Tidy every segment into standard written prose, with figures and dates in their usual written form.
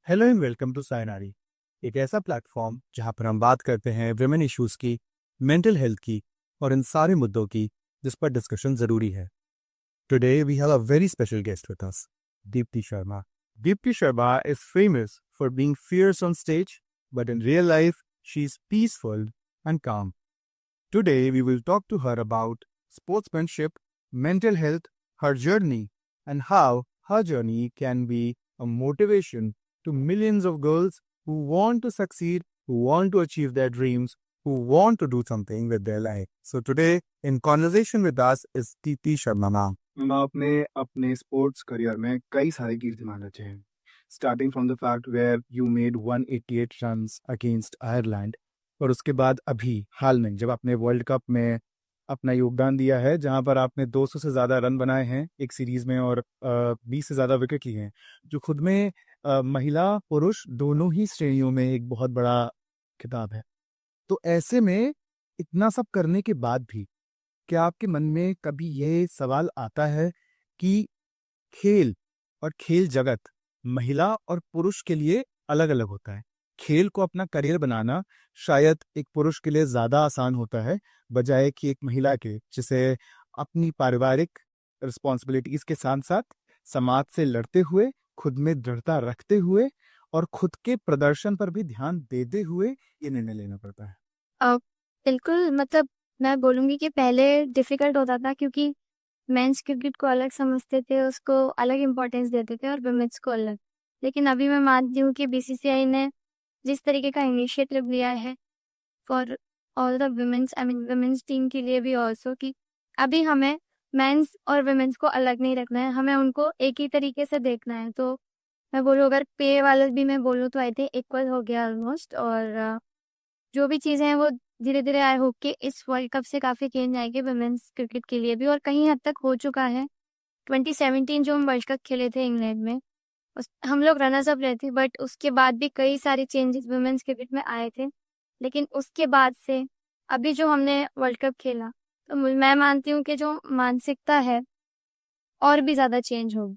Hello and welcome to सायनारी, एक ऐसा platform जहां पर हम बात करते हैं विमेन इश्यूज की, मेंटल हेल्थ की और इन सारे मुद्दों की जिस पर डिस्कशन जरूरी है। Today we have a very special guest with us, Deepti Sharma. Deepti Sharma is famous for being fierce on stage, but in real life she is peaceful and calm. Today, we will talk to her about sportsmanship, mental health, her journey, and how her journey can be a motivation to millions of girls who want to succeed, who want to achieve their dreams, who want to do something with their life. So, today, in conversation with us is Titi Sharma ma'am. आपने अपने sports career में कई सारे कीर्तिमान रचे हैं, starting from the fact where you made 188 runs against Ireland, और उसके बाद अभी हाल में जब आपने वर्ल्ड कप में अपना योगदान दिया है, जहां पर आपने 200 से ज़्यादा रन बनाए हैं एक सीरीज में और 20 से ज़्यादा विकेट लिए हैं, जो खुद में महिला पुरुष दोनों ही श्रेणियों में एक बहुत बड़ा खिताब है। तो ऐसे में इतना सब करने के बाद भी क्या आपके मन में कभी ये सवाल आता है कि खेल और खेल जगत महिला और पुरुष के लिए अलग अलग होता है? खेल को अपना करियर बनाना शायद एक पुरुष के लिए ज्यादा आसान होता है बजाय कि एक महिला के, जिसे अपनी पारिवारिक रिस्पॉन्सिबिलिटीज के साथ साथ समाज से लड़ते हुए, खुद में दृढ़ता रखते हुए और खुद के प्रदर्शन पर भी ध्यान देते हुए ये निर्णय लेना पड़ता है। अ, बिल्कुल मतलब मैं बोलूँगी कि पहले डिफ़िकल्ट होता था क्योंकि मेंस क्रिकेट को अलग समझते थे, उसको अलग इम्पोर्टेंस देते थे और वुमेन्स को अलग। लेकिन अभी मैं मानती हूँ कि बीसीसीआई ने जिस तरीके का इनिशिएटिव लिया है for all the womens, I mean womens team के लिए भी ऑल्सो, कि अभी हमें मेंस और वुमेन्स को अलग नहीं रखना है, हमें उनको एक ही तरीके से देखना है। तो मैं बोलूँ अगर पे वाला भी मैं बोलूँ तो आई थिंक इक्वल हो गया ऑलमोस्ट। और जो भी चीज़ें हैं वो धीरे-धीरे आई होप कि इस वर्ल्ड कप से काफ़ी चेंज आएगी वुमेन्स क्रिकेट के लिए भी, और कहीं हद तक हो चुका है। 2017 जो हम वर्ल्ड कप खेले थे इंग्लैंड में, उस हम लोग रनर्स अप रहे थे, बट उसके बाद भी कई सारे चेंजेस वुमेन्स क्रिकेट में आए थे। लेकिन उसके बाद से अभी जो हमने वर्ल्ड कप खेला, तो मैं मानती हूँ कि जो मानसिकता है और भी ज़्यादा चेंज होगी।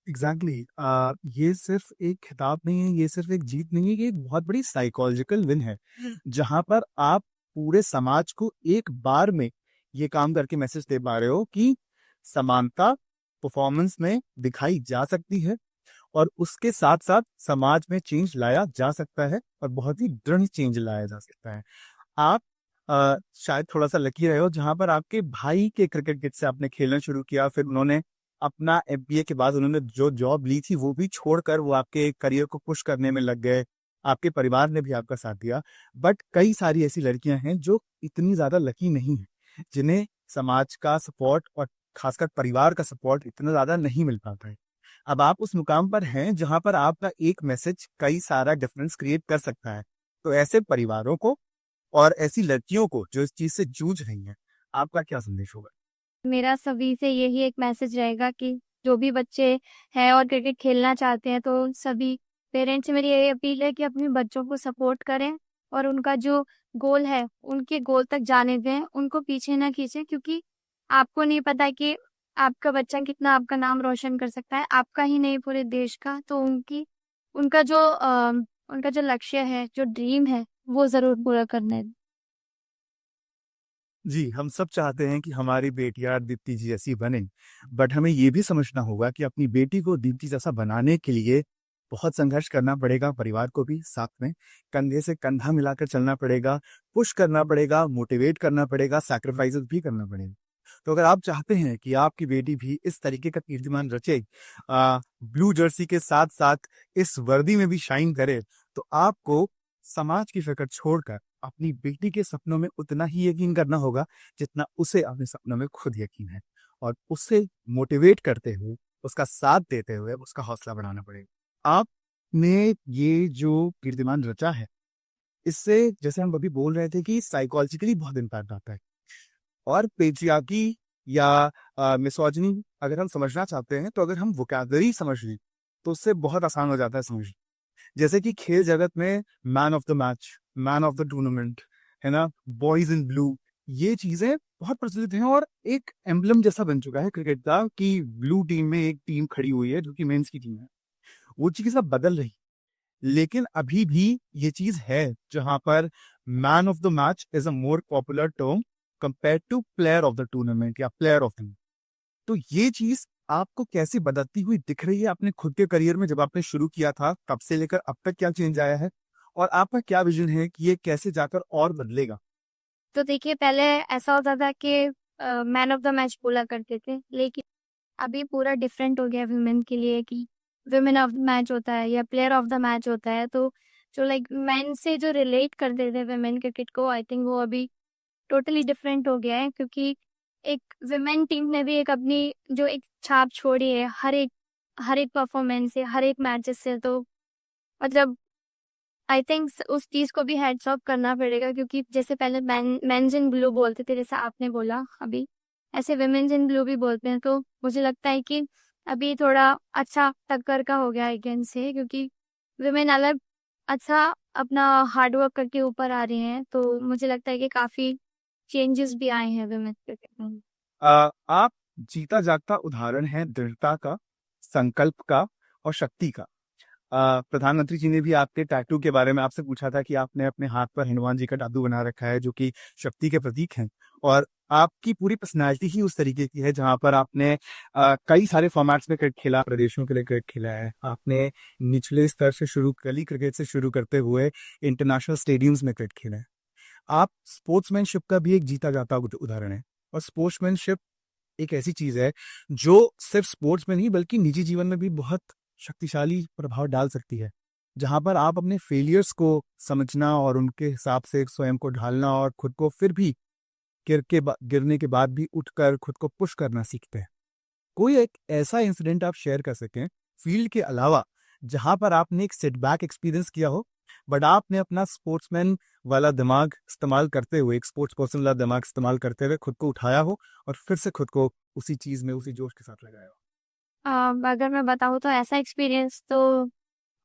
एग्जैक्टली ये सिर्फ एक खिताब नहीं है, ये सिर्फ एक जीत नहीं है, ये एक बहुत बड़ी साइकोलॉजिकल विन है, जहां पर आप पूरे समाज को एक बार में ये काम करके मैसेज दे पा रहे हो कि समानता परफॉर्मेंस में दिखाई जा सकती है और उसके साथ साथ समाज में चेंज लाया जा सकता है और बहुत ही दृढ़ चेंज लाया जा सकता है। आप शायद थोड़ा सा लकी रहे हो जहां पर आपके भाई के क्रिकेट किट से आपने खेलना शुरू किया, फिर उन्होंने अपना एमबीए के बाद उन्होंने जो जॉब ली थी वो भी छोड़कर वो आपके करियर को पुश करने में लग गए। आपके परिवार ने भी आपका साथ दिया। बट कई सारी ऐसी लड़कियां हैं जो इतनी ज्यादा लकी नहीं है, जिन्हें समाज का सपोर्ट और खासकर परिवार का सपोर्ट इतना ज्यादा नहीं मिल पाता है। अब आप उस मुकाम पर हैं जहां पर आपका एक मैसेज कई सारा डिफरेंस क्रिएट कर सकता है। तो ऐसे परिवारों को और ऐसी लड़कियों को जो इस चीज से जूझ रही हैं, आपका क्या संदेश होगा? मेरा सभी से यही एक मैसेज रहेगा कि जो भी बच्चे हैं और क्रिकेट खेलना चाहते हैं, तो सभी पेरेंट्स से मेरी यही अपील है कि अपने बच्चों को सपोर्ट करें और उनका जो गोल है उनके गोल तक जाने दें, उनको पीछे ना खींचें, क्योंकि आपको नहीं पता कि आपका बच्चा कितना आपका नाम रोशन कर सकता है, आपका ही नहीं पूरे देश का। तो उनका जो लक्ष्य है, जो ड्रीम है, वो जरूर पूरा करना है। जी, हम सब चाहते हैं कि हमारी बेटियां दीप्ति जी जैसी बने, बट हमें ये भी समझना होगा कि अपनी बेटी को दीप्ति जैसा बनाने के लिए बहुत संघर्ष करना पड़ेगा, परिवार को भी साथ में कंधे से कंधा मिलाकर चलना पड़ेगा, पुश करना पड़ेगा, मोटिवेट करना पड़ेगा, सैक्रिफाइसेस भी करना पड़ेगा। तो अगर आप चाहते हैं कि आपकी बेटी भी इस तरीके का कीर्तिमान रचे, ब्लू जर्सी के साथ साथ इस वर्दी में भी शाइन करे, तो आपको समाज की फिक्र छोड़कर अपनी बेटी के सपनों में उतना ही यकीन करना होगा जितना उसे अपने सपनों में खुद यकीन है, और उससे मोटिवेट करते हुए, उसका साथ देते हुए उसका हौसला बढ़ाना पड़ेगा। आपने ये जो कीर्तिमान रचा है, इससे जैसे हम अभी बोल रहे थे कि साइकोलॉजिकली बहुत इम्पैक्ट आता है, और पेट्रियार्की या मिसोजिनी अगर हम समझना चाहते हैं, तो अगर हम वोकैबुलरी समझ लें तो उससे बहुत आसान हो जाता है समझना। जैसे कि खेल जगत में man of the match, man of the tournament, है ना, बॉयज इन ब्लू, ये चीजें बहुत प्रचलित हैं और एक एम्बलम जैसा बन चुका है क्रिकेट का कि ब्लू टीम में एक टीम खड़ी हुई है जो कि मेंस की टीम है। वो चीज अब बदल रही है। लेकिन अभी भी ये चीज है जहां पर man of the match is a more popular term compare to player of the tournament या प्लेयर ऑफ द। तो ये चीज आपको कैसे बदलती हुई दिख रही है अपने खुद के करियर में? जब आपने शुरू किया था तब से लेकर अब तक क्या चेंज आया है, और आपका क्या विजन है कि ये कैसे जाकर और बदलेगा? तो देखिए, पहले ऐसा होता था कि मैन ऑफ द मैच बोला करते थे, लेकिन अभी पूरा डिफरेंट हो गया वुमेन के लिए कि वुमेन ऑफ द मैच होता है या प्लेयर ऑफ द मैच होता है। तो जो लाइक मैन से जो रिलेट करते थे वुमेन क्रिकेट को, आई थिंक वो अभी टोटली डिफरेंट हो गया है, क्योंकि एक वुमेन टीम ने भी एक अपनी जो एक छाप छोड़ी है हर एक परफॉर्मेंस से, हर एक मैचेस से। तो मतलब आई थिंक उस चीज को भी हेड्स ऑफ करना पड़ेगा, क्योंकि जैसे पहले मेंस इन ब्लू बोलते थे, जैसे आपने बोला अभी, ऐसे वुमेन्स इन ब्लू भी बोलते हैं। तो मुझे लगता है कि अभी थोड़ा अच्छा टक्कर का हो गया आई से, क्योंकि वुमेन अलग अच्छा अपना हार्ड वर्क करके ऊपर आ रही हैं। तो मुझे लगता है कि काफी चेंजेस भी आए हैं वुमेन क्रिकेट में। आप जीता जागता उदाहरण है दृढ़ता का, संकल्प का और शक्ति का। प्रधानमंत्री जी ने भी आपके टैटू के बारे में आपसे पूछा था कि आपने अपने हाथ पर हनुमान जी का टैटू बना रखा है जो कि शक्ति के प्रतीक हैं, और आपकी पूरी पर्सनालिटी ही उस तरीके की है जहां पर आपने कई सारे फॉर्मेट्स में क्रिकेट खेला, प्रदेशों के लिए क्रिकेट खेला है आपने, निचले स्तर से शुरू, गली क्रिकेट से शुरू करते हुए इंटरनेशनल स्टेडियम्स में क्रिकेट खेला है। आप स्पोर्ट्समैनशिप का भी एक जीता जाता उदाहरण है, और स्पोर्ट्समैनशिप एक ऐसी चीज है जो सिर्फ स्पोर्ट्स में नहीं बल्कि निजी जीवन में भी बहुत शक्तिशाली प्रभाव डाल सकती है, जहां पर आप अपने फेलियर्स को समझना और उनके हिसाब से स्वयं को ढालना और खुद को फिर भी गिरने के बाद भी उठकर खुद को पुश करना सीखते हैं। कोई एक ऐसा इंसिडेंट आप शेयर कर सकें फील्ड के अलावा जहां पर आपने एक सेटबैक एक्सपीरियंस किया हो, बट आपने अपना स्पोर्ट्समैन वाला दिमाग इस्तेमाल करते हुए, एक स्पोर्ट्स पर्सन वाला दिमाग इस्तेमाल करते हुए खुद को उठाया हो और फिर से खुद को उसी चीज में उसी जोश के साथ लगाया हो? अगर मैं बताऊँ तो ऐसा एक्सपीरियंस तो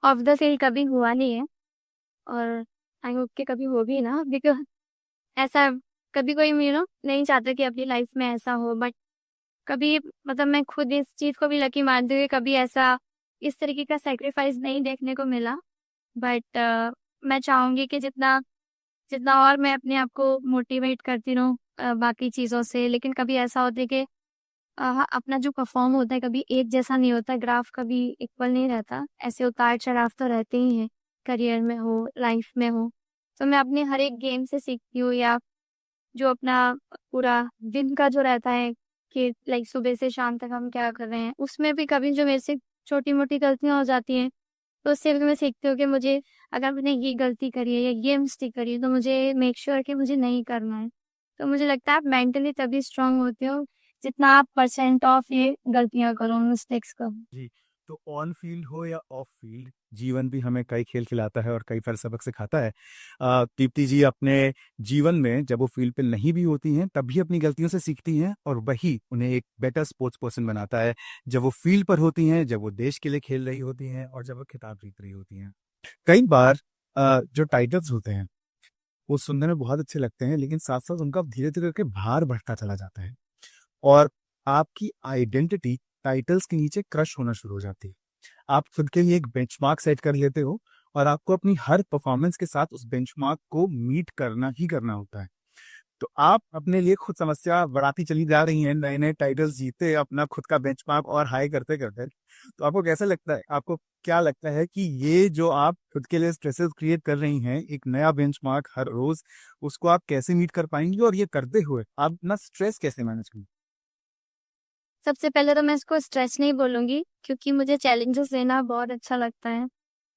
ऑफ द फील्ड कभी हुआ नहीं है, और आई होप कि कभी हो भी ना, बिकॉज ऐसा कभी कोई नहीं चाहता कि अपनी लाइफ में ऐसा हो। बट कभी मतलब मैं खुद इस चीज को भी लकी मानती हूँ कि कभी ऐसा इस तरीके का सेक्रीफाइस नहीं देखने को मिला। बट मैं चाहूंगी कि जितना जितना और मैं अपने आप को मोटिवेट करती रहूँ बाकी चीज़ों से, लेकिन कभी ऐसा होता है कि अपना जो परफॉर्म होता है कभी एक जैसा नहीं होता, ग्राफ कभी इक्वल नहीं रहता, ऐसे उतार चढ़ाव तो रहते ही हैं, करियर में हो, लाइफ में हो। तो मैं अपने हर एक गेम से सीखती हूँ, या जो अपना पूरा दिन का जो रहता है कि लाइक सुबह से शाम तक हम क्या कर रहे हैं, उसमें भी कभी जो मेरे से छोटी मोटी गलतियां हो जाती हैं, तो उससे भी मैं सीखती हूँ कि मुझे, अगर मैंने ये गलती करी है या ये मिस्टेक करी है, तो मुझे मेक श्योर कि मुझे नहीं करना है। तो मुझे लगता है आप मेंटली तभी स्ट्रांग होते हो जितना आप परसेंट ऑफ ये गलतियां करो, मिस्टेक्स करो। जी, तो ऑन फील्ड हो या ऑफ फील्ड, जीवन भी हमें कई खेल खिलाता है और कई बार सबक सिखाता है। दीप्ति जी अपने जीवन में जब वो फील्ड पे नहीं भी होती हैं तब भी अपनी गलतियों से सीखती हैं, और वही उन्हें एक बेटर स्पोर्ट्स पर्सन बनाता है जब वो फील्ड पर होती हैं, जब वो देश के लिए खेल रही होती हैं और जब वो खिताब जीत रही होती हैं। कई बार जो टाइटल्स होते हैं वो सुनने में बहुत अच्छे लगते हैं, लेकिन साथ साथ उनका धीरे धीरे करके भार बढ़ता चला जाता है, और आपकी आइडेंटिटी टाइटल्स के नीचे क्रश होना शुरू हो जाती है। आप खुद के लिए एक बेंचमार्क सेट कर लेते हो और आपको अपनी हर परफॉर्मेंस के साथ उस बेंचमार्क को मीट करना ही करना होता है। तो आप अपने लिए खुद समस्या बढ़ाती चली जा रही हैं, नए नए टाइटल्स जीते, अपना खुद का बेंचमार्क और हाई करते करते। तो आपको कैसा लगता है, आपको क्या लगता है कि ये जो आप खुद के लिए स्ट्रेसेस क्रिएट कर रही हैं, एक नया बेंचमार्क हर रोज, उसको आप कैसे मीट कर पाएंगी, और ये करते हुए आप अपना स्ट्रेस कैसे मैनेज करेंगे? सबसे पहले तो मैं इसको स्ट्रेस नहीं बोलूंगी, क्योंकि मुझे चैलेंजेस लेना बहुत अच्छा लगता है,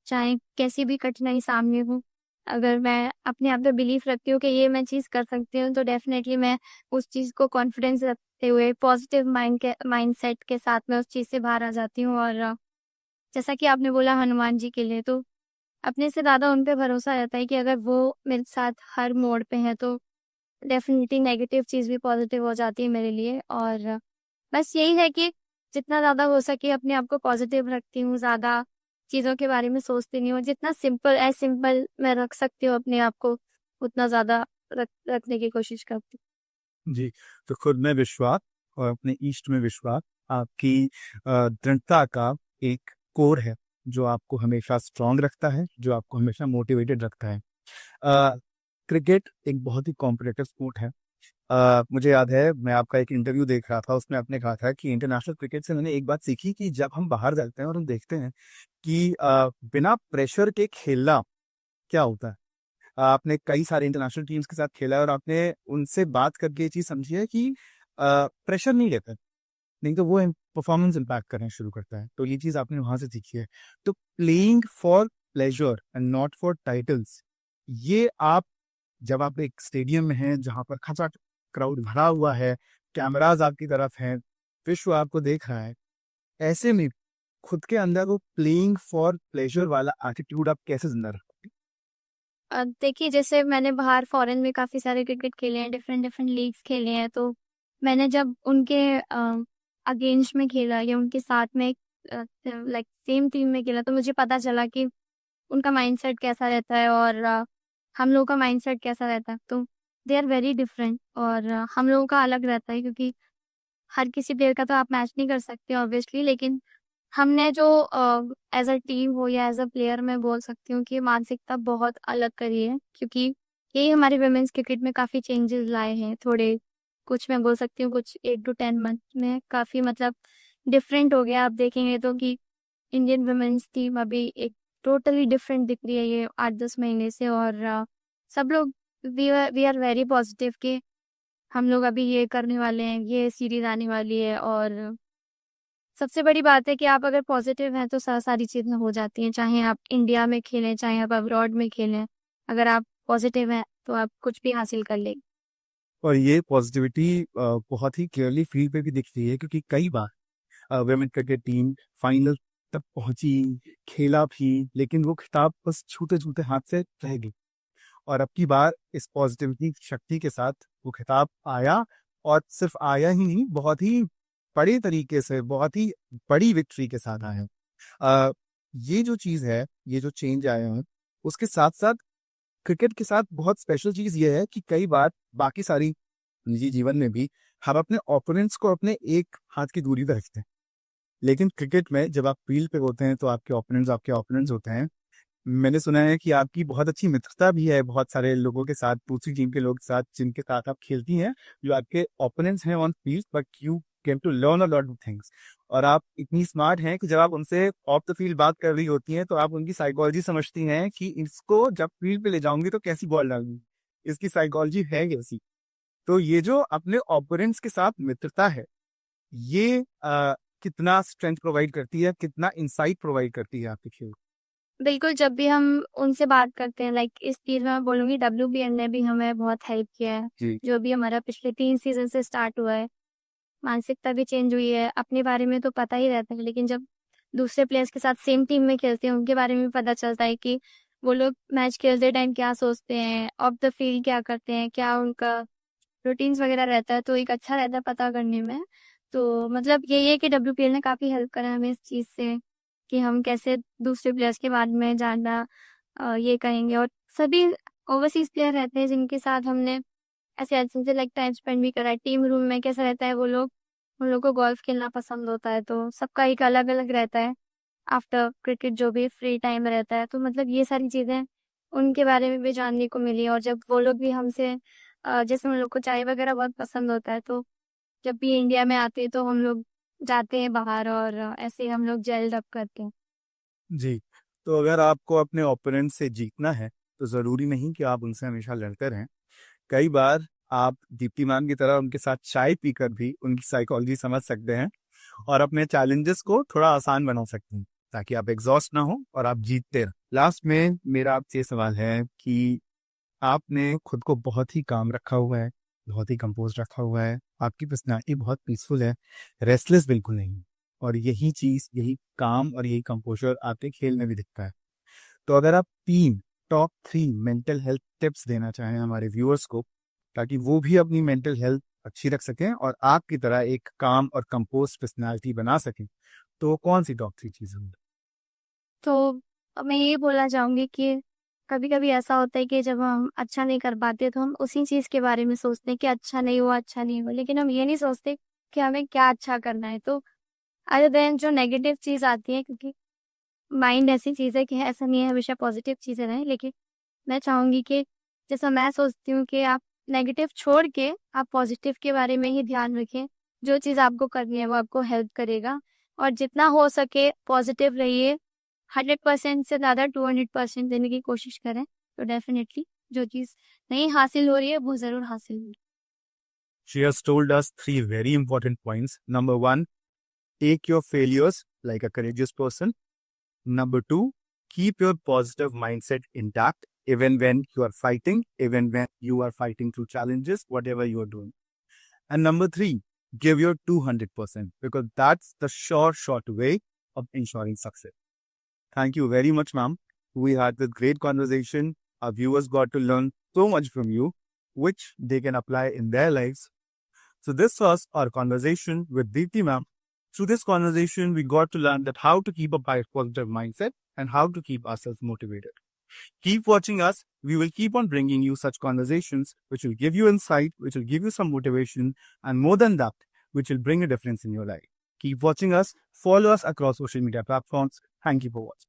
चाहे कैसी भी कठिनाई सामने हो। अगर मैं अपने आप पे बिलीफ रखती हूँ कि ये मैं चीज़ कर सकती हूँ, तो डेफिनेटली मैं उस चीज़ को कॉन्फिडेंस रखते हुए पॉजिटिव माइंड सेट के साथ में उस चीज़ से बाहर आ जाती हूँ। और जैसा कि आपने बोला हनुमान जी के लिए, तो अपने से ज़्यादा उन पे भरोसा रहता है कि अगर वो मेरे साथ हर मोड़ पे है, तो डेफिनेटली नेगेटिव चीज़ भी पॉजिटिव हो जाती है मेरे लिए। और बस यही है कि जितना ज़्यादा हो सके अपने आप को पॉजिटिव रखती हूँ, ज़्यादा चीज़ों के बारे में सोचती नहीं हूँ, जितना सिंपल मैं रख सकती हूँ अपने आप को, उतना ज़्यादा रखने की कोशिश करती जी, तो खुद में विश्वास और अपने ईस्ट में विश्वास आपकी दृढ़ता का एक कोर है जो आपको हमेशा स्ट्रांग रखता है, जो आपको हमेशा मोटिवेटेड रखता है। क्रिकेट एक बहुत ही कॉम्पिटिटिव स्पोर्ट है। मुझे याद है, मैं आपका एक इंटरव्यू देख रहा था, उसमें आपने कहा था कि इंटरनेशनल क्रिकेट से मैंने एक बात सीखी कि जब हम बाहर जाते हैं और हम देखते हैं कि बिना प्रेशर के खेलना क्या होता है। आपने कई सारे इंटरनेशनल टीम्स के साथ खेला है और आपने उनसे बात करके ये चीज़ समझी है कि प्रेशर नहीं लेते, नहीं तो वो परफॉर्मेंस इम्पैक्ट करना शुरू करता है। तो ये चीज़ आपने वहां से सीखी है। तो playing for pleasure and not for titles, ये आप जब आप एक स्टेडियम में हैं जहां पर खचा क्राउड भरा हुआ है, कैमराज आपकी तरफ हैं, विश्व आपको देख रहा है, ऐसे में खुद के अंदर वो प्लेइंग फॉर प्लेजर वाला एटीट्यूड आप कैसे जिंदा रखोगे? देखिए जैसे मैंने बाहर फॉरेन में काफ़ी सारे क्रिकेट खेले हैं, डिफरेंट डिफरेंट लीग्स खेले हैं, तो मैंने जब उनके अगेंस्ट में खेला या उनके साथ में लाइक सेम टीम में खेला, तो मुझे पता चला कि उनका माइंडसेट कैसा रहता है और हम लोगों का माइंडसेट कैसा रहता है। तो दे आर वेरी डिफरेंट और हम लोगों का अलग रहता है, क्योंकि हर किसी प्लेयर का तो आप मैच नहीं कर सकते ऑब्वियसली, लेकिन हमने जो एज अ टीम हो या एज अ प्लेयर मैं बोल सकती हूँ कि मानसिकता बहुत अलग करी है, क्योंकि यही हमारे वुमेन्स क्रिकेट में काफ़ी चेंजेस लाए हैं थोड़े। कुछ मैं बोल सकती हूँ कुछ 8 to 10 मंथ में काफ़ी मतलब डिफरेंट हो गया। आप देखेंगे तो कि इंडियन वुमेन्स टीम अभी एक टोटली डिफरेंट दिख रही है ये 8-10 महीने से। और सब लोग वी आर वेरी पॉजिटिव कि हम लोग अभी ये करने वाले हैं, ये सीरीज आने वाली है। और सबसे बड़ी बात है कि आप अगर पॉजिटिव हैं तो सारी चीज़ें हो जाती हैं, चाहे आप इंडिया में खेलें चाहे आप अब्रॉड में खेलें। अगर आप पॉजिटिव हैं तो आप कुछ भी हासिल कर लेंगे। और ये पॉजिटिविटी बहुत ही क्लियरली फील्ड पे भी दिख रही है, क्योंकि कई बार वुमेन क्रिकेट टीम फाइनल तक पहुंची, खेला भी, लेकिन वो खिताब बस छूते छूते हाथ से रह गई। और अब की बार इस पॉजिटिविटी शक्ति के साथ वो खिताब आया, और सिर्फ आया ही नहीं, बहुत ही बड़े तरीके से, बहुत ही बड़ी विक्ट्री के साथ आया। अ, ये जो चीज़ है, ये जो चेंज आया है, उसके साथ साथ क्रिकेट के साथ बहुत स्पेशल चीज़ ये है कि कई बार बाकी सारी निजी जीवन में भी हम अपने ओपोनेंट्स को अपने एक हाथ की दूरी पर रखते हैं, लेकिन क्रिकेट में जब आप फील्ड पे होते हैं तो आपके ओपोनेंट्स होते हैं। मैंने सुना है कि आपकी बहुत अच्छी मित्रता भी है बहुत सारे लोगों के साथ, दूसरी टीम के लोगों के साथ, जिनके साथ आप खेलती हैं, जो आपके ओपोनेंट्स हैं on field, but you came to learn a lot of things. और आप इतनी स्मार्ट हैं कि जब आप उनसे ऑफ द फील्ड बात कर रही होती हैं तो आप उनकी साइकोलॉजी समझती हैं कि इसको जब फील्ड पे ले जाऊंगी तो कैसी बॉल डालूंगी, इसकी साइकोलॉजी है कैसी। तो ये जो अपने ओपोनेंट्स के साथ मित्रता है, ये कितना स्ट्रेंथ प्रोवाइड करती है, कितना इंसाइट प्रोवाइड करती है आपके खेल? बिल्कुल, जब भी हम उनसे बात करते हैं लाइक इस चीज़ में मैं बोलूँगी WBL ने भी हमें बहुत हेल्प किया है। जी। जो भी हमारा पिछले 3 सीजन से स्टार्ट हुआ है, मानसिकता भी चेंज हुई है। अपने बारे में तो पता ही रहता है, लेकिन जब दूसरे प्लेयर्स के साथ सेम टीम में खेलते हैं उनके बारे में भी पता चलता है कि वो लोग मैच खेलते टाइम क्या सोचते हैं, ऑफ द फील्ड क्या करते हैं, क्या उनका रूटीन्स वगैरह रहता है, तो एक अच्छा रहता है पता करने में। तो मतलब यही है कि WPL ने काफ़ी हेल्प करा हमें इस चीज़ से कि हम कैसे दूसरे प्लेयर्स के बारे में जानना ये करेंगे। और सभी ओवरसीज प्लेयर रहते हैं जिनके साथ हमने ऐसे अच्छे से लाइक टाइम स्पेंड भी करा है। टीम रूम में कैसा रहता है, वो लोग उन लोग को गोल्फ खेलना पसंद होता है, तो सबका एक अलग अलग रहता है। आफ्टर क्रिकेट जो भी फ्री टाइम रहता है, तो मतलब ये सारी चीज़ें उनके बारे में भी जानने को मिली। और जब वो लोग भी हमसे जैसे उन लोग को चाय वगैरह बहुत पसंद होता है, तो जब भी इंडिया में आते हैं तो हम लोग जाते हैं बाहर और ऐसे ही हम लोग जेल्ड अप करते हैं। जी। तो अगर आपको अपने ओपोनेंट से जीतना है तो ज़रूरी नहीं कि आप उनसे हमेशा लड़ते रहें। कई बार आप दीप्तिमान की तरह उनके साथ चाय पीकर भी उनकी साइकोलॉजी समझ सकते हैं और अपने चैलेंजेस को थोड़ा आसान बना सकते हैं, ताकि आप एग्जॉस्ट ना हो और आप जीतते रहें। लास्ट में मेरा आपसे ये सवाल है कि आपने खुद को बहुत ही काम रखा हुआ है, बहुत ही कंपोज रखा हुआ है, आपकी पर्सनैलिटी बहुत पीसफुल है, रेस्टलेस बिल्कुल नहीं। और यही चीज़, यही काम और यही कंपोजर आपके खेल में भी दिखता है। तो अगर आप 3 टॉप 3 मेंटल हेल्थ टिप्स देना चाहें हमारे व्यूअर्स को, ताकि वो भी अपनी मेंटल हेल्थ अच्छी रख सकें और आपकी तरह एक काम और कंपोज पर्सनैलिटी बना सकें, तो कौन सी टॉप 3 चीज़ें होंगी? तो मैं ये बोलना चाहूँगी कि कभी कभी ऐसा होता है कि जब हम अच्छा नहीं कर पाते तो हम उसी चीज़ के बारे में सोचते हैं कि अच्छा नहीं हुआ, अच्छा नहीं हुआ, लेकिन हम ये नहीं सोचते कि हमें क्या अच्छा करना है। तो अदर देन जो नेगेटिव चीज़ आती है, क्योंकि माइंड ऐसी चीज़ है कि ऐसा नहीं है हमेशा पॉजिटिव चीज़ें रहें, लेकिन मैं चाहूँगी कि जैसा मैं सोचती हूँ कि आप नेगेटिव छोड़ के आप पॉजिटिव के बारे में ही ध्यान रखें। जो चीज़ आपको करनी है वो आपको हेल्प करेगा और जितना हो सके पॉजिटिव रहिए। 100% से ज़्यादा 200% देने की कोशिश करें, तो डेफिनेटली जो चीज़ नहीं हासिल हो रही है वो ज़रूर हासिल होगी। She has told us 3 very important points. Number 1, take your failures like a courageous person. Number 2, keep your positive mindset intact even when you are fighting, even when you are fighting through challenges, whatever you are doing. And number 3, give your 200% because that's the short way of ensuring success. Thank you very much, ma'am. We had a great conversation. Our viewers got to learn so much from you, which they can apply in their lives. So this was our conversation with Deepti ma'am. Through this conversation, we got to learn that how to keep a positive mindset and how to keep ourselves motivated. Keep watching us. We will keep on bringing you such conversations which will give you insight, which will give you some motivation, and more than that, which will bring a difference in your life. Keep watching us. Follow us across social media platforms. Thank you for watching.